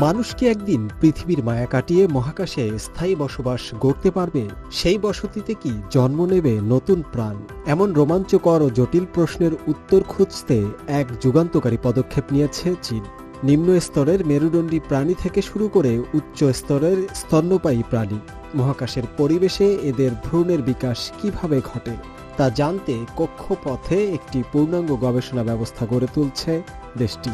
মানুষ কি একদিন পৃথিবীর মায়া কাটিয়ে মহাকাশে স্থায়ী বসবাস গড়তে পারবে? সেই বসতিতে কি জন্ম নেবে নতুন প্রাণ? এমন রোমাঞ্চকর ও জটিল প্রশ্নের উত্তর খুঁজতে এক যুগান্তকারী পদক্ষেপ নিয়েছে চীন। নিম্ন স্তরের মেরুদণ্ডী প্রাণী থেকে শুরু করে উচ্চ স্তরের স্তন্যপায়ী প্রাণী, মহাকাশের পরিবেশে এদের ভ্রূণের বিকাশ কিভাবে ঘটে তা জানতে কক্ষপথে একটি পূর্ণাঙ্গ গবেষণা ব্যবস্থা গড়ে তুলছে দেশটি।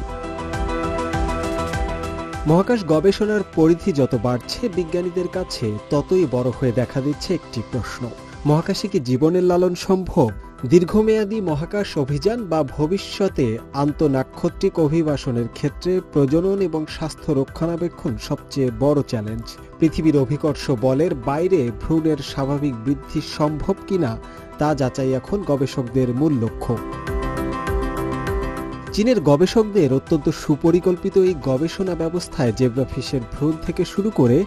মহাকাশ গবেষণার পরিধি যত বাড়ছে, বিজ্ঞানীদের কাছে ততই বড় হয়ে দেখা দিচ্ছে একটি প্রশ্ন: মহাকাশে কি জীবনের লালন সম্ভব? দীর্ঘমেয়াদী মহাকাশ অভিযান বা ভবিষ্যতে আন্তঃনাক্ষত্রিক অভিবাসনের ক্ষেত্রে প্রজনন এবং স্বাস্থ্য রক্ষণাবেক্ষণ সবচেয়ে বড় চ্যালেঞ্জ। পৃথিবীর অভিকর্ষ বলের বাইরে ভ্রূণের স্বাভাবিক বৃদ্ধি সম্ভব কিনা তা যাচাই এখন গবেষকদের মূল লক্ষ্য। চীনের গবেষকদের অত্যন্ত সুপরিকল্পিত এই গবেষণা ব্যবস্থায় জেব্রাফিশের ভ্রূণ থেকে শুরু করে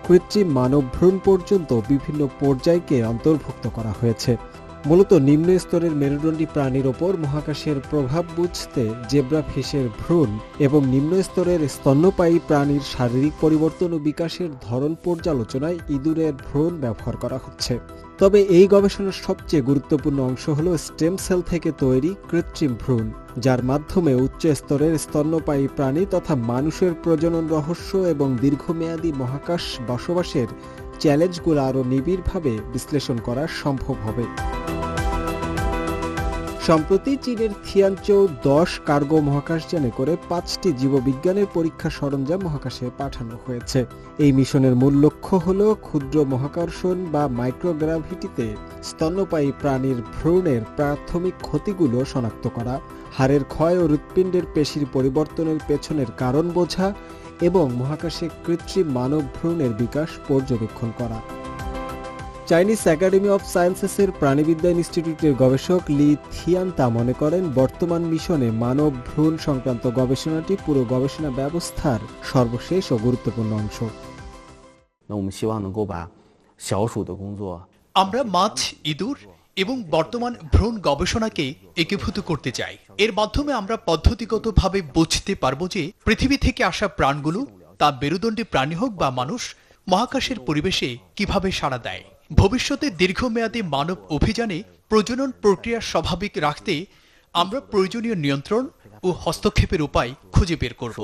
কৃত্রিম মানব ভ্রূণ পর্যন্ত বিভিন্ন পর্যায়কে অন্তর্ভুক্ত করা হয়েছে। মূলত নিম্ন স্তরের মেরুদণ্ডী প্রাণীর ওপর মহাকাশের প্রভাব বুঝতে জেব্রাফিশের ভ্রূণ এবং নিম্ন স্তরের স্তন্যপায়ী প্রাণীর শারীরিক পরিবর্তন ও বিকাশের ধরন পর্যালোচনায় ইঁদুরের ভ্রূণ ব্যবহার করা হচ্ছে। তবে এই গবেষণার সবচেয়ে গুরুত্বপূর্ণ অংশ হল স্টেম সেল থেকে তৈরি কৃত্রিম ভ্রূণ, যার মাধ্যমে উচ্চ স্তরের স্তন্যপায়ী প্রাণী তথা মানুষের প্রজনন রহস্য এবং দীর্ঘমেয়াদী মহাকাশ বসবাসের চ্যালেঞ্জগুলো আরও নিবিড়ভাবে বিশ্লেষণ করা সম্ভব হবে। সম্প্রতি চীনের থিয়ানচৌ 10 কার্গো মহাকাশযানে করে 5টি জীববিজ্ঞানের পরীক্ষা সরঞ্জাম মহাকাশে পাঠানো হয়েছে। এই মিশনের মূল লক্ষ্য হল ক্ষুদ্র মহাকর্ষণ বা মাইক্রোগ্রাভিটিতে স্তন্যপায়ী প্রাণীর ভ্রূণের প্রাথমিক ক্ষতিগুলো শনাক্ত করা, হাড়ের ক্ষয় ও হৃৎপিণ্ডের পেশির পরিবর্তনের পেছনের কারণ বোঝা এবং মহাকাশে কৃত্রিম মানব ভ্রূণের বিকাশ পর্যবেক্ষণ করা। চাইনিজ একাডেমি অফ সায়েন্সেসের প্রাণীবিদ্যা ইনস্টিটিউটের গবেষক লি থিয়ানতা মনে করেন, বর্তমান মিশনে মানব ভ্রূণ সংক্রান্ত গবেষণাটি পুরো গবেষণা ব্যবস্থার সর্বশেষ ও গুরুত্বপূর্ণ অংশ। আমরা মাছ, ইঁদুর এবং বর্তমান ভ্রূণ গবেষণাকে একীভূত করতে চাই। এর মাধ্যমে আমরা পদ্ধতিগতভাবে বুঝতে পারবো যে পৃথিবী থেকে আসা প্রাণগুলো, তা মেরুদণ্ডী প্রাণী হোক বা মানুষ, মহাকাশের পরিবেশে কিভাবে সাড়া দেয়। ভবিষ্যতে দীর্ঘমেয়াদী মানব অভিযানে প্রজনন প্রক্রিয়া স্বাভাবিক রাখতে আমরা প্রয়োজনীয় নিয়ন্ত্রণ ও হস্তক্ষেপের উপায় খুঁজে বের করব।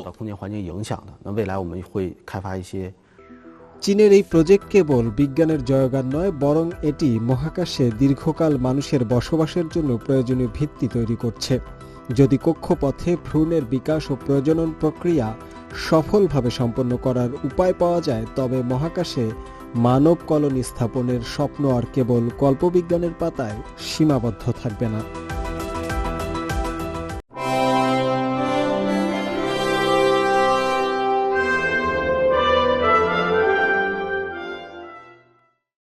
চীনের এই প্রজেক্ট কেবল বিজ্ঞানের জয়গান নয়, বরং এটি মহাকাশে দীর্ঘকাল মানুষের বসবাসের জন্য প্রয়োজনীয় ভিত্তি তৈরি করছে। যদি কক্ষপথে ভ্রূণের বিকাশ ও প্রজনন প্রক্রিয়া সফলভাবে সম্পন্ন করার উপায় পাওয়া যায়, তবে মহাকাশে মানব কলোনি স্থাপনের স্বপ্ন আর কেবল কল্পবিজ্ঞানের পাতায় সীমাবদ্ধ থাকবে না।